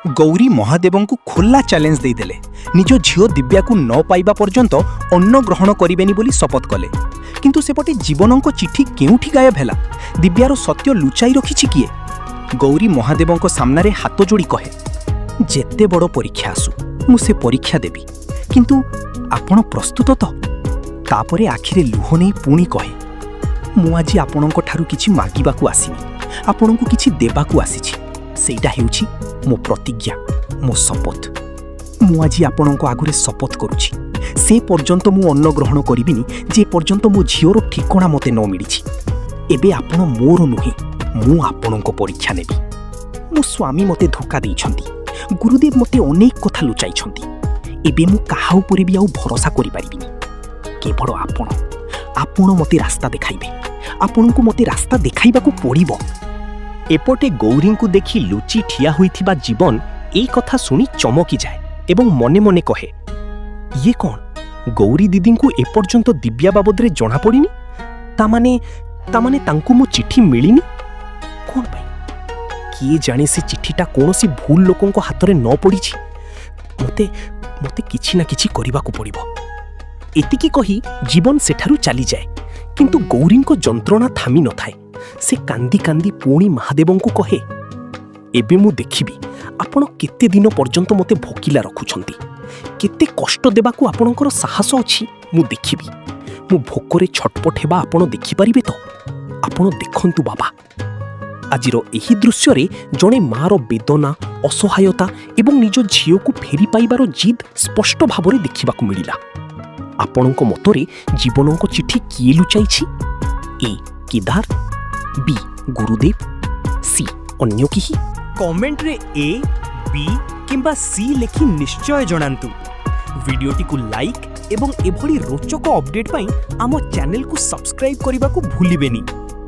गौरी महादेव को खोला चैलेंज देदेले निज झील दिव्या को न पाइबा पर्यंत अन्न ग्रहण करेनि बोली शपथ कले। किंतु सेपटे जीवन को चिठी केउठी गायब हैला? दिव्यार सत्य लुचाई रखिछि किए? गौरी महादेव सामने हाथ जोड़ी कहे, जेते बड़ परीक्षा आसु मु से परीक्षा देबी, किंतु आपण प्रस्तुत तो? तापरे आखिरे लुह नहीं पुणी कहे, मु आज आपणक ठारू किछि मागिबाकू आसिनी, आपणकू किछि देबाकू आसिछि। सेटा हेउछि मो प्रतिज्ञा, मो शपथ। मु आज आपणक आगुरे शपथ करुछि, से पर्यंत मु अन्न ग्रहण करिबिनी जे पर्यंत मो झियोर ठिकणा मते न मिलिछि। एबे आपण मोर नुहे, मु आपणक परीक्षा नेबी। मो स्वामी मते धोखा देइछंती, गुरुदेव मते अनेक कथा लुचाइछंती। एबे मु काहा उपरे भी आउ भरोसा करि परिबिनी। केवल आपण मते रास्ता देखाइबे, आपणकू मते रास्ता देखाइबाकू पड़िबो। एपटे गौरी को देखि लुचि ठिया होइथिबा जीवन एई कथा सुनी चमकी जाए एवं मने मने कहे, ये कौन? गौरी दीदी को एपर्यंत दिव्या बाबद रे जणा पड़िनी? तामाने तांकू मो चिठी मिलिनी? कौन पाई? किए जाने से चिठीटा कौनसी भूल लोकों को हाथ रे न पड़िछि? मते किछि ना किछि करिबाकू पड़िबो। एतिकी कही जीवन सेठारु चली जाए, किंतु गौरी को जंत्रणा थामी न थाए। से कांदी कांदी पुणी महादेव को कहे, एबे मु देखिबी आपण केते दिन पर्यंत मते भोकिला रखुछंती, केते कष्ट देबाकू आपणकर साहस अछि मु देखिबी। मु भोकरे छटपट हेबा आपण देखि परिबे तो? आपण देखंतु बाबा, आजिर एही दृश्य रे जणे मार वेदना, असहायता एवं निज झियो को फेरी पाइबार जिद स्पष्ट भाबरे देखिबाकू मिलिला। आपणक मतरे जीवन को चिठी किए लुचाइछि? ए केदार, बी गुरुदेव, सी अन्य किहि? कमेंट रे ए, बी किंबा सी लेखि निश्चय जणांतु। वीडियोटी को लाइक एवं एभली रोचक अपडेट पाई आम चैनल को सब्सक्राइब करने को भूलिबेनी।